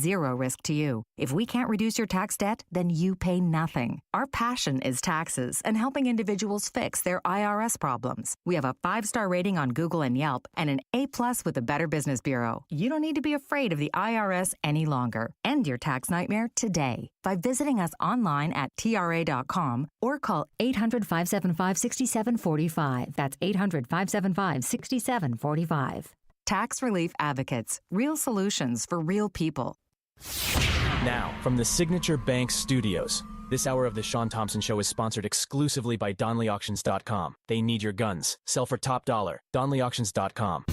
zero risk to you. If we can't reduce your tax debt, then you pay nothing. Our passion is taxes and helping individuals fix their IRS problems. We have a 5-star rating on Google and Yelp and an A+ with the Better Business Bureau. You don't need to be afraid of the IRS any longer. End your tax nightmare today by visiting us online at TRA.com or call 800-575-6745. That's 800-575-6745. Tax Relief Advocates. Real solutions for real people. Now, from the Signature Bank Studios, this hour of the Shaun Thompson Show is sponsored exclusively by DonleyAuctions.com. They need your guns. Sell for top dollar. DonleyAuctions.com.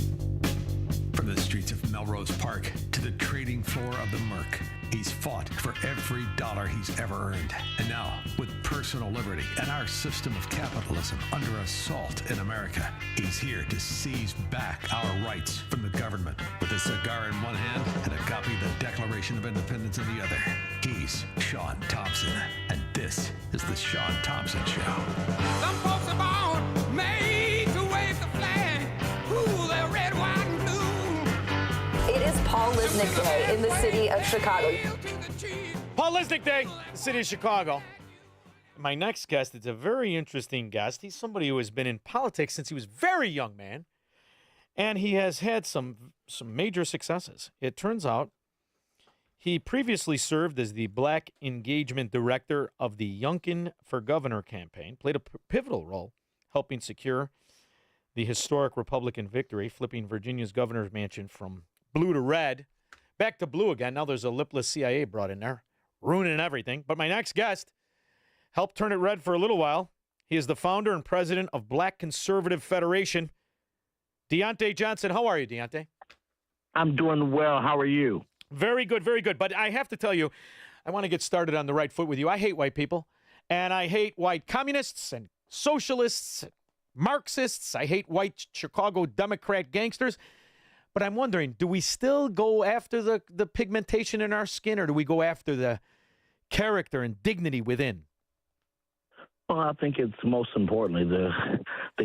From the streets of Melrose Park to the trading floor of the Merc, he's fought for every dollar he's ever earned. And now, with personal liberty and our system of capitalism under assault in America, he's here to seize back our rights from the government. With a cigar in one hand and a copy of the Declaration of Independence in the other, he's Shaun Thompson. And this is the Shaun Thompson Show. Some folks are born made to wave the flag. Ooh, they're red, white, and blue. It is Paul Lisnick Day in the city of Chicago. Paul Lisnick Day, the city of Chicago. My next guest is a very interesting guest. He's somebody who has been in politics since he was a very young man, and he has had some major successes. It turns out he previously served as the Black Engagement Director of the Youngkin for Governor campaign, played a pivotal role helping secure the historic Republican victory, flipping Virginia's governor's mansion from blue to red, back to blue again. Now there's a lipless CIA brought in there, ruining everything. But my next guest helped turn it red for a little while. He is the founder and president of Black Conservative Federation. Diante Johnson, how are you, Diante? I'm doing well. How are you? Very good, very good. But I have to tell you, I want to get started on the right foot with you. I hate white people, and I hate white communists and socialists, Marxists. I hate white Chicago Democrat gangsters. But I'm wondering, do we still go after the pigmentation in our skin, or do we go after the character and dignity within? Well, I think it's most importantly the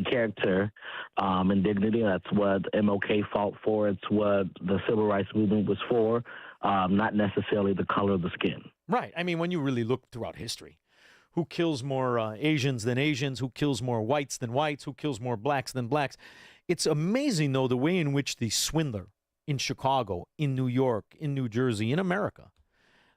character and dignity. That's what MLK fought for. It's what the civil rights movement was for, not necessarily the color of the skin. Right. I mean, when you really look throughout history, who kills more Asians than Asians? Who kills more whites than whites? Who kills more blacks than blacks? It's amazing, though, the way in which the swindler in Chicago, in New York, in New Jersey, in America,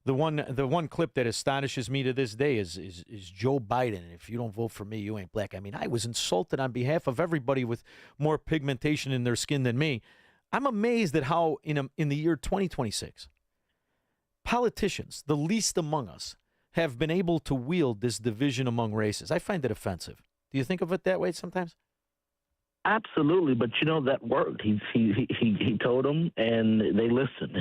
the one clip that astonishes me to this day is Joe Biden. If you don't vote for me, you ain't black. I mean, I was insulted on behalf of everybody with more pigmentation in their skin than me. I'm amazed at how in the year 2026, politicians, the least among us, have been able to wield this division among races. I find it offensive. Do you think of it that way sometimes? Absolutely, but that worked. He told them, and they listened,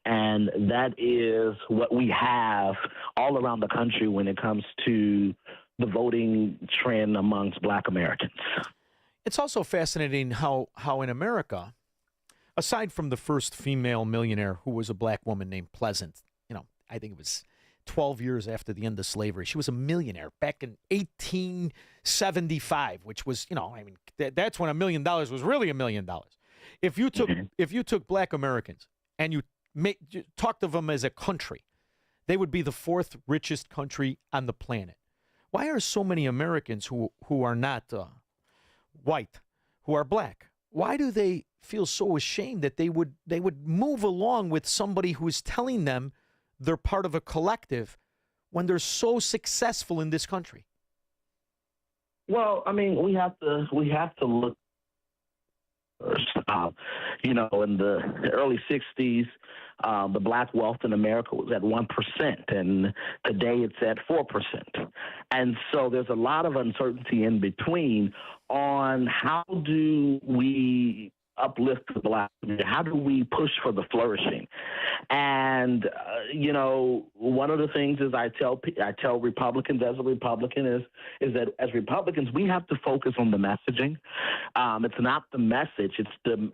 and that is what we have all around the country when it comes to the voting trend amongst Black Americans. It's also fascinating how in America, aside from the first female millionaire who was a black woman named Pleasant, I think it was 12 years after the end of slavery. She was a millionaire back in 1875, which was, that's when $1 million was really $1 million. If you took black Americans and you talked of them as a country, they would be the 4th richest country on the planet. Why are so many Americans who are not white, who are black, why do they feel so ashamed that they would move along with somebody who is telling them they're part of a collective when they're so successful in this country? Well, I mean, we have to look first. In the early 60s, the black wealth in America was at 1%, and today it's at 4%. And so there's a lot of uncertainty in between on how do we uplift the black community? How do we push for the flourishing? And one of the things is I tell Republicans as a Republican is that as Republicans we have to focus on the messaging. It's not the message; it's the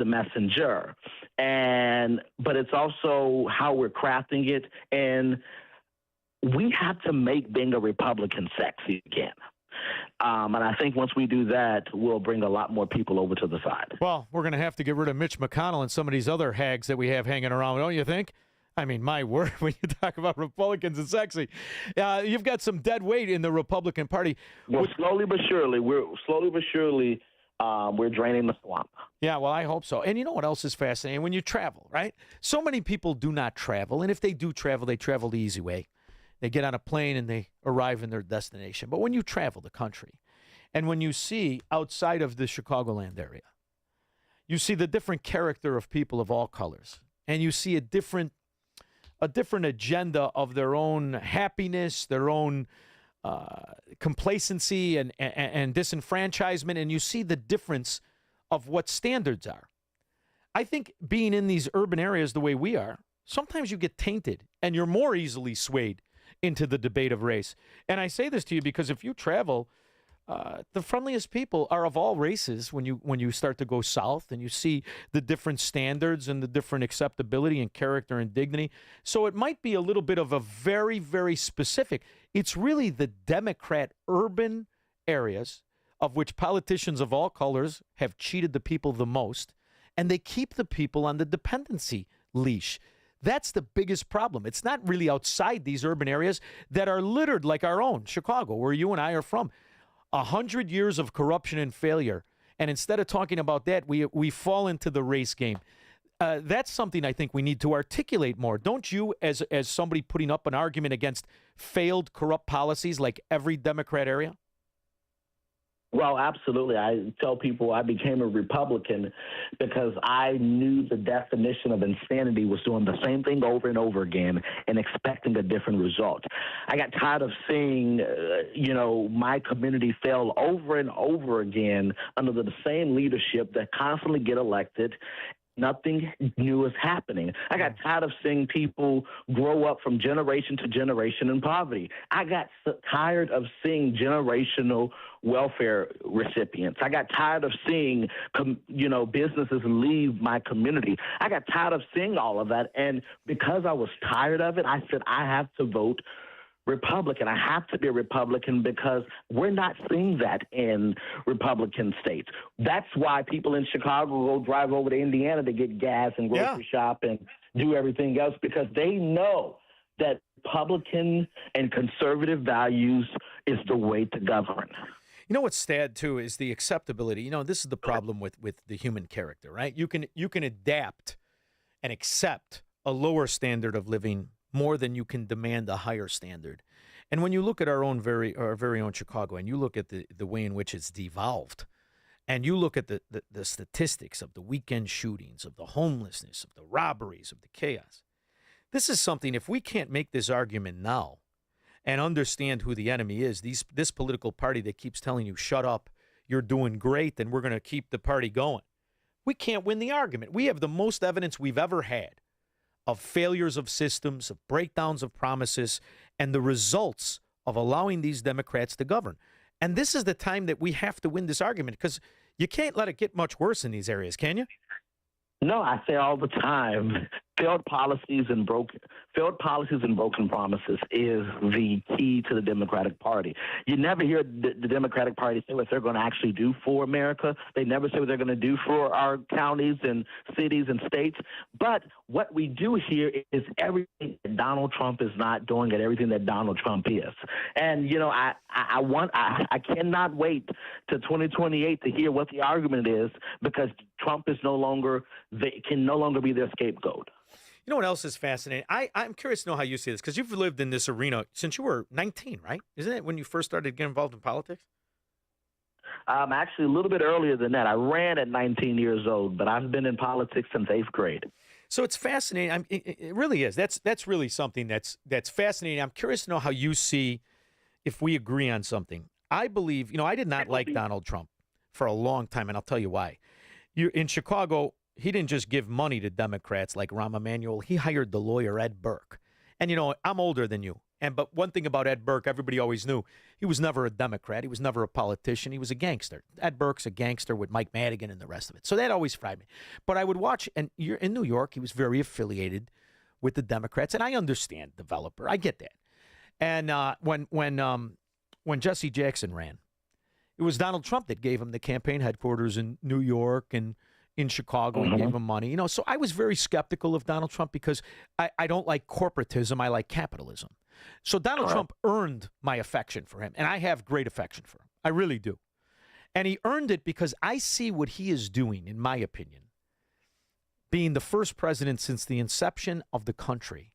messenger, but it's also how we're crafting it, and we have to make being a Republican sexy again. And I think once we do that, we'll bring a lot more people over to the side. Well, we're going to have to get rid of Mitch McConnell and some of these other hags that we have hanging around, don't you think? I mean, my word, when you talk about Republicans and sexy, you've got some dead weight in the Republican Party. Well, slowly but surely, we're draining the swamp. Yeah, well, I hope so. And you know what else is fascinating? When you travel, right? So many people do not travel. And if they do travel, they travel the easy way. They get on a plane and they arrive in their destination. But when you travel the country and when you see outside of the Chicagoland area, you see the different character of people of all colors. And you see a different agenda of their own happiness, their own complacency and disenfranchisement, and you see the difference of what standards are. I think being in these urban areas the way we are, sometimes you get tainted and you're more easily swayed into the debate of race. And I say this to you because if you travel, the friendliest people are of all races when you start to go south and you see the different standards and the different acceptability and character and dignity. So it might be a little bit of a very, very specific. It's really the Democrat urban areas of which politicians of all colors have cheated the people the most, and they keep the people on the dependency leash. That's the biggest problem. It's not really outside these urban areas that are littered like our own, Chicago, where you and I are from. 100 years of corruption and failure. And instead of talking about that, we fall into the race game. That's something I think we need to articulate more. Don't you, as somebody putting up an argument against failed corrupt policies like every Democrat area? Well, absolutely. I tell people I became a Republican because I knew the definition of insanity was doing the same thing over and over again and expecting a different result. I got tired of seeing, my community fail over and over again under the same leadership that constantly get elected. Nothing new is happening. I got tired of seeing people grow up from generation to generation in poverty. I got tired of seeing generational welfare recipients. I got tired of seeing, businesses leave my community. I got tired of seeing all of that. And because I was tired of it, I said, I have to vote Republican. I have to be a Republican because we're not seeing that in Republican states. That's why people in Chicago go drive over to Indiana to get gas and grocery shop and do everything else, because they know that Republican and conservative values is the way to govern. You know what's sad, too, is the acceptability. This is the problem with the human character, right? You can adapt and accept a lower standard of living more than you can demand a higher standard. And when you look at our very own Chicago, and you look at the way in which it's devolved, and you look at the statistics of the weekend shootings, of the homelessness, of the robberies, of the chaos, this is something, if we can't make this argument now and understand who the enemy is, this political party that keeps telling you, shut up, you're doing great, and we're going to keep the party going, we can't win the argument. We have the most evidence we've ever had of failures of systems, of breakdowns of promises, and the results of allowing these Democrats to govern. And this is the time that we have to win this argument, because you can't let it get much worse in these areas, can you? No, I say all the time, failed policies and broken promises is the key to the Democratic Party. You never hear the Democratic Party say what they're going to actually do for America. They never say what they're going to do for our counties and cities and states. But what we do here is everything that Donald Trump is not doing and everything that Donald Trump is. And, I cannot wait to 2028 to hear what the argument is, because Trump is can no longer be their scapegoat. You know what else is fascinating? I'm curious to know how you see this, because you've lived in this arena since you were 19, right? Isn't it when you first started getting involved in politics? Actually, a little bit earlier than that. I ran at 19 years old, but I've been in politics since 8th grade. So it's fascinating. It really is. That's really something that's fascinating. I'm curious to know how you see if we agree on something. I believe, I did not like Donald Trump for a long time, and I'll tell you why. In Chicago, he didn't just give money to Democrats like Rahm Emanuel. He hired the lawyer Ed Burke. And, I'm older than you. But one thing about Ed Burke, everybody always knew, he was never a Democrat. He was never a politician. He was a gangster. Ed Burke's a gangster with Mike Madigan and the rest of it. So that always fried me. But I would watch, and you're in New York, he was very affiliated with the Democrats. And I understand developer. I get that. And when Jesse Jackson ran, it was Donald Trump that gave him the campaign headquarters in New York and in Chicago. He gave him money. You know, so I was very skeptical of Donald Trump because I don't like corporatism. I like capitalism. So Donald Trump earned my affection for him, and I have great affection for him. I really do. And he earned it because I see what he is doing, in my opinion, being the first president since the inception of the country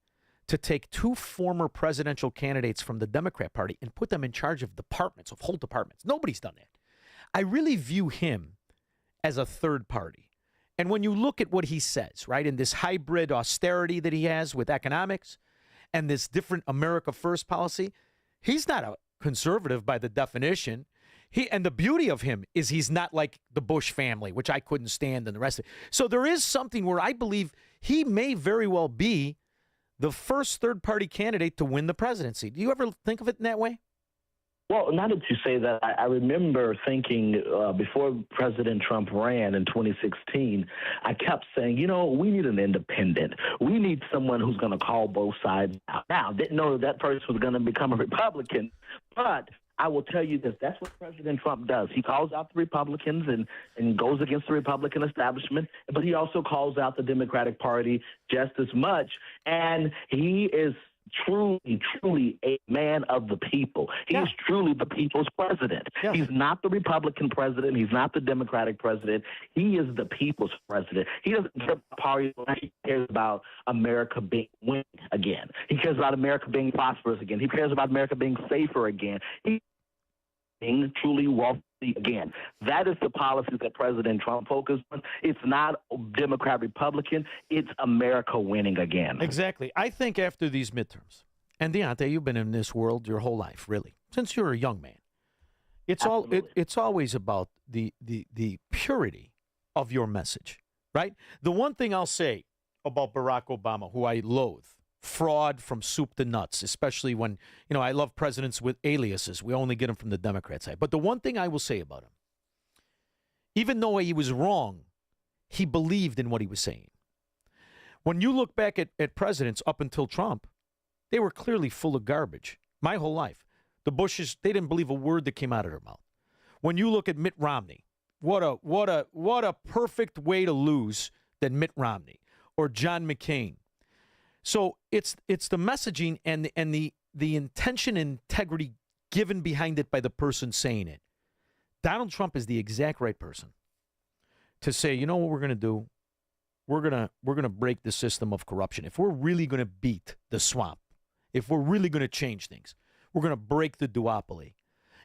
to take two former presidential candidates from the Democrat Party and put them in charge of departments, of whole departments. Nobody's done that. I really view him as a third party. And when you look at what he says, right, in this hybrid austerity that he has with economics and this different America First policy, he's not a conservative by the definition. And the beauty of him is he's not like the Bush family, which I couldn't stand, and the rest of it. So there is something where I believe he may very well be the first third-party candidate to win the presidency. Do you ever think of it in that way? Well, now that you say that, I remember thinking before President Trump ran in 2016, I kept saying, you know, we need an independent. We need someone who's going to call both sides out. Now, didn't know that person was going to become a Republican, but I will tell you this, that's what President Trump does. He calls out the Republicans and goes against the Republican establishment, but he also calls out the Democratic Party just as much. And he is truly a man of the people. He is truly the people's president. Yeah. He's not the Republican president. He's not the Democratic president. He is the people's president. He doesn't care about party. He cares about America being winning again. He cares about America being prosperous again. He cares about America being safer again. He being truly wealthy again. That is the policy that President Trump focused on. It's not Democrat, Republican. It's America winning again. Exactly. I think after these midterms, and Diante, you've been in this world your whole life, really, since you're a young man. It's it's always about the purity of your message, right? The one thing I'll say about Barack Obama, who I loathe, fraud from soup to nuts, especially when, you know, I love presidents with aliases. We only get them from the Democrat side. But the one thing I will say about him, even though he was wrong, he believed in what he was saying. When you look back at presidents up until Trump, they were clearly full of garbage. My whole life. The Bushes, they didn't believe a word that came out of their mouth. When you look at Mitt Romney, what a perfect way to lose than Mitt Romney or John McCain. So it's the messaging and the intention and integrity given behind it by the person saying it. Donald Trump is the exact right person to say, you know what we're going to do? We're going to break the system of corruption. If we're really going to beat the swamp, if we're really going to change things, we're going to break the duopoly.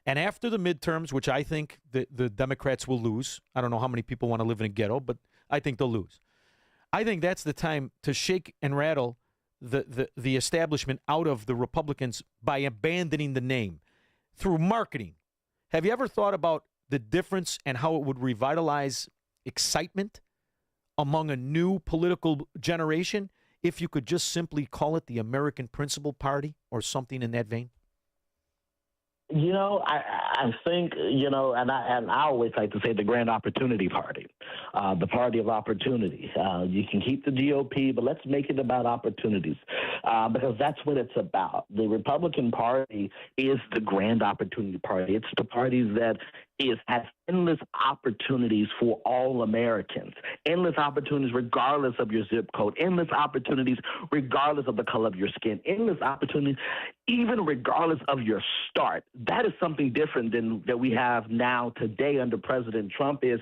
And after the midterms, which I think the Democrats will lose, I don't know how many people want to live in a ghetto, but I think they'll lose. I think that's the time to shake and rattle the establishment out of the Republicans by abandoning the name through marketing. Have you ever thought about the difference and how it would revitalize excitement among a new political generation if you could just simply call it the American Principle Party or something in that vein? You know, I think, you know, and I always like to say the Grand Opportunity Party, the party of opportunity. You can keep the GOP, but let's make it about opportunities because that's what it's about. The Republican Party is the Grand Opportunity Party. It's the party that has endless opportunities for all Americans, endless opportunities regardless of your zip code, endless opportunities regardless of the color of your skin, endless opportunities even regardless of your start. That is something different than that we have now today under President Trump. It's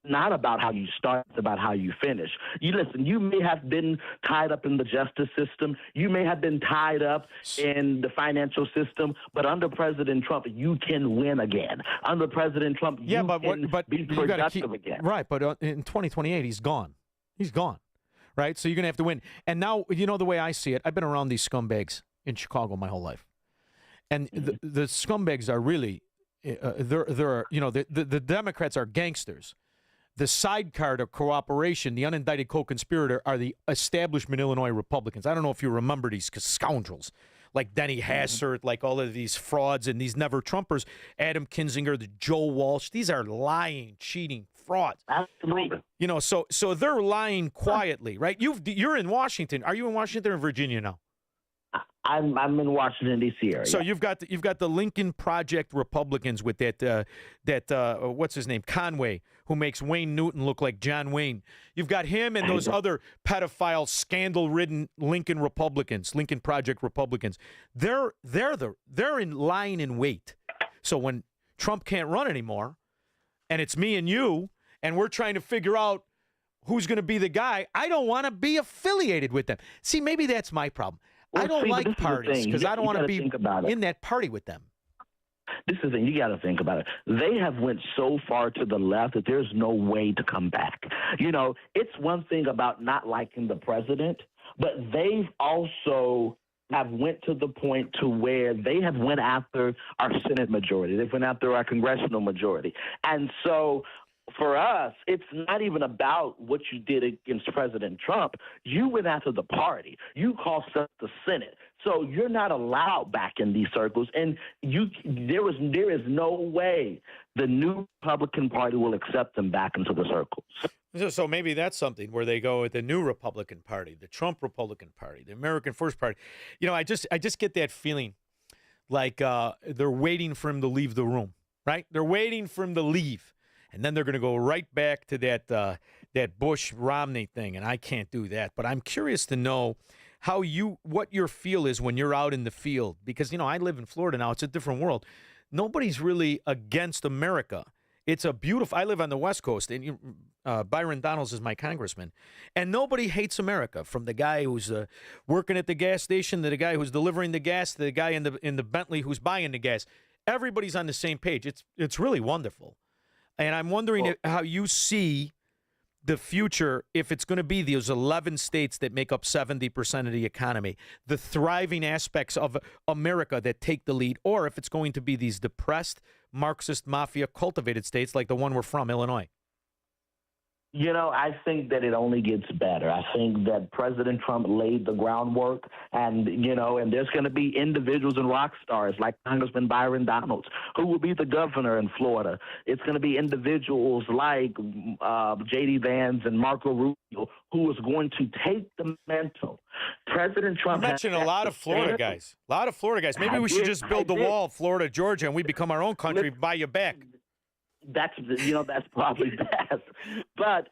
not about how you start, it's about how you finish. You may have been tied up in the justice system, you may have been tied up in the financial system, but under President Trump, you can win again. Under President Trump, you can be productive again. Right, but in 2028, he's gone. He's gone, right? So you're going to have to win. And now, you know the way I see it, I've been around these scumbags in Chicago my whole life. And the scumbags are really, they're you know, the Democrats are gangsters. The sidecar to cooperation, the unindicted co-conspirator, are the establishment Illinois Republicans. I don't know if you remember these scoundrels like Denny Hassert, like all of these frauds and these never-Trumpers, Adam Kinzinger, the Joe Walsh. These are lying, cheating frauds. Absolutely. You know, so they're lying quietly, right? You're in Washington. Are you in Washington or Virginia now? I'm in Washington D.C. area. So you've got the Lincoln Project Republicans with that what's his name, Conway, who makes Wayne Newton look like John Wayne. You've got him and those other pedophile, scandal-ridden Lincoln Republicans, Lincoln Project Republicans. They're in lying in wait. So when Trump can't run anymore, and it's me and you, and we're trying to figure out who's going to be the guy, I don't want to be affiliated with them. See, maybe that's my problem. Well, I don't like this is the parties thing. because I don't want to be in that party with them. This is the thing. You got to think about it. They have went so far to the left that there's no way to come back. You know, it's one thing about not liking the president, but they've also have went to the point to where they have went after our Senate majority. They've went after our congressional majority. And so for us, it's not even about what you did against President Trump. You went after the party. You cost us the Senate. So you're not allowed back in these circles. And there is no way the new Republican Party will accept them back into the circles. So maybe that's something where they go with the new Republican Party, the Trump Republican Party, the American First Party. You know, I just get that feeling like they're waiting for him to leave the room, right? They're waiting for him to leave. And then they're going to go right back to that Bush-Romney thing, and I can't do that. But I'm curious to know what your feel is when you're out in the field. Because, you know, I live in Florida now. It's a different world. Nobody's really against America. It's a beautiful – I live on the West Coast, and Byron Donalds is my congressman. And nobody hates America, from the guy who's working at the gas station to the guy who's delivering the gas to the guy in the Bentley who's buying the gas. Everybody's on the same page. It's really wonderful. And I'm wondering how you see the future, if it's going to be those 11 states that make up 70% of the economy, the thriving aspects of America that take the lead, or if it's going to be these depressed, Marxist, mafia-cultivated states like the one we're from, Illinois. You know, I think that it only gets better. I think that President Trump laid the groundwork, and, you know, and there's going to be individuals and rock stars like Congressman Byron Donalds, who will be the governor in Florida. It's going to be individuals like J.D. Vance and Marco Rubio, who is going to take the mantle. President Trump You mentioned a lot of Florida guys. A lot of Florida guys. Maybe we should just build the wall, Florida, Georgia, and we become our own country, buy you back. That's probably best. But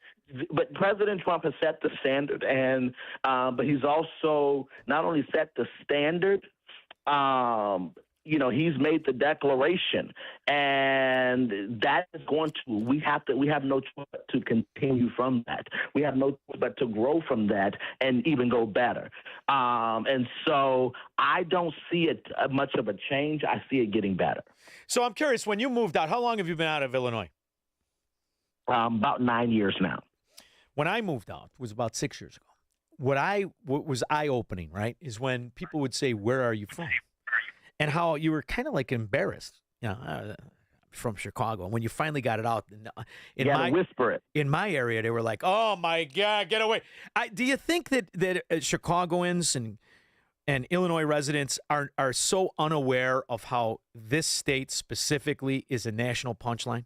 President Trump has set the standard, and but he's also not only set the standard, you know, he's made the declaration, and that is going to we have no choice but to continue from that. We have no choice but to grow from that and even go better. And so I don't see it much of a change. I see it getting better. So I'm curious, when you moved out, how long have you been out of Illinois? About 9 years now. When I moved out, it was about 6 years ago. What was eye-opening, right, is when people would say, "Where are you from?" And how you were kind of like embarrassed, you know, from Chicago. And when you finally got it out, whisper it. In my area, they were like, "Oh my God, get away!" Do you think that Chicagoans and Illinois residents are so unaware of how this state specifically is a national punchline?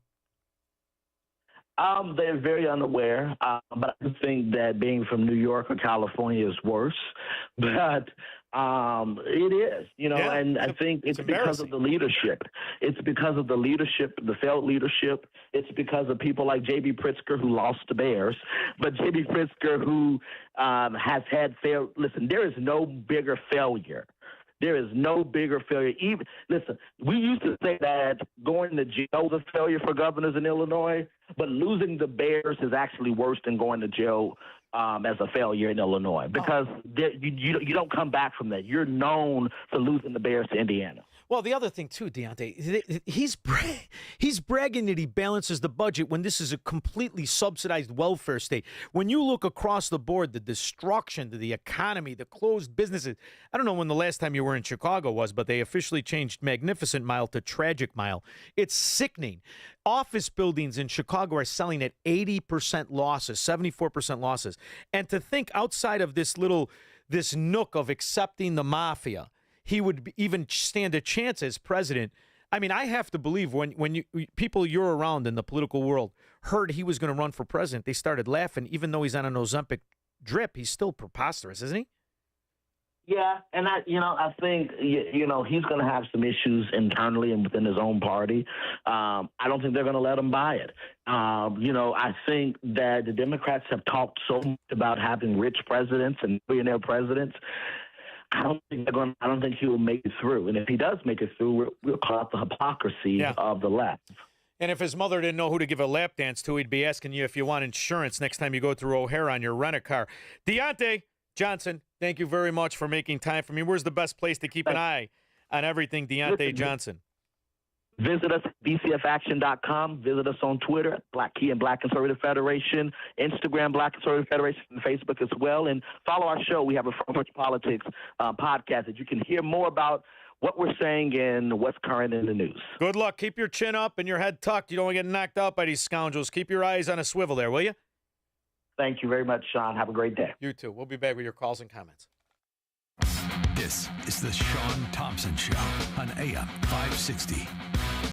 They're very unaware, but I think that being from New York or California is worse. But it is, you know, and I think it's because of the leadership. It's because of the leadership, the failed leadership. It's because of people like J.B. Pritzker, who lost to Bears, but J.B. Pritzker, who has had failed. Listen, there is no bigger failure. There is no bigger failure. Listen, we used to say that going to jail was a failure for governors in Illinois, but losing the Bears is actually worse than going to jail as a failure in Illinois, because you don't come back from that. You're known for losing the Bears to Indiana. Well, the other thing, too, Diante, he's bragging that he balances the budget when this is a completely subsidized welfare state. When you look across the board, the destruction to the economy, the closed businesses. I don't know when the last time you were in Chicago was, but they officially changed Magnificent Mile to Tragic Mile. It's sickening. Office buildings in Chicago are selling at 80% losses, 74% losses. And to think outside of this nook of accepting the mafia, he would even stand a chance as president. I mean, I have to believe when people you're around in the political world heard he was going to run for president, they started laughing. Even though he's on an Ozempic drip, he's still preposterous, isn't he? Yeah, and I think he's going to have some issues internally and within his own party. I don't think they're going to let him buy it. I think that the Democrats have talked so much about having rich presidents and billionaire presidents. I don't think he will make it through. And if he does make it through, we'll call out the hypocrisy of the left. And if his mother didn't know who to give a lap dance to, he'd be asking you if you want insurance next time you go through O'Hare on your rent-a-car. Diante Johnson, thank you very much for making time for me. Where's the best place to keep an eye on everything Diante Johnson? Visit us at bcfaction.com. Visit us on Twitter, Black Key and Black Conservative Federation, Instagram, Black Conservative Federation, and Facebook as well. And follow our show. We have a Front Porch Politics podcast that you can hear more about what we're saying and what's current in the news. Good luck. Keep your chin up and your head tucked. You don't want to get knocked out by these scoundrels. Keep your eyes on a swivel there, will you? Thank you very much, Shaun. Have a great day. You too. We'll be back with your calls and comments. This is the Shaun Thompson Show on AM 560.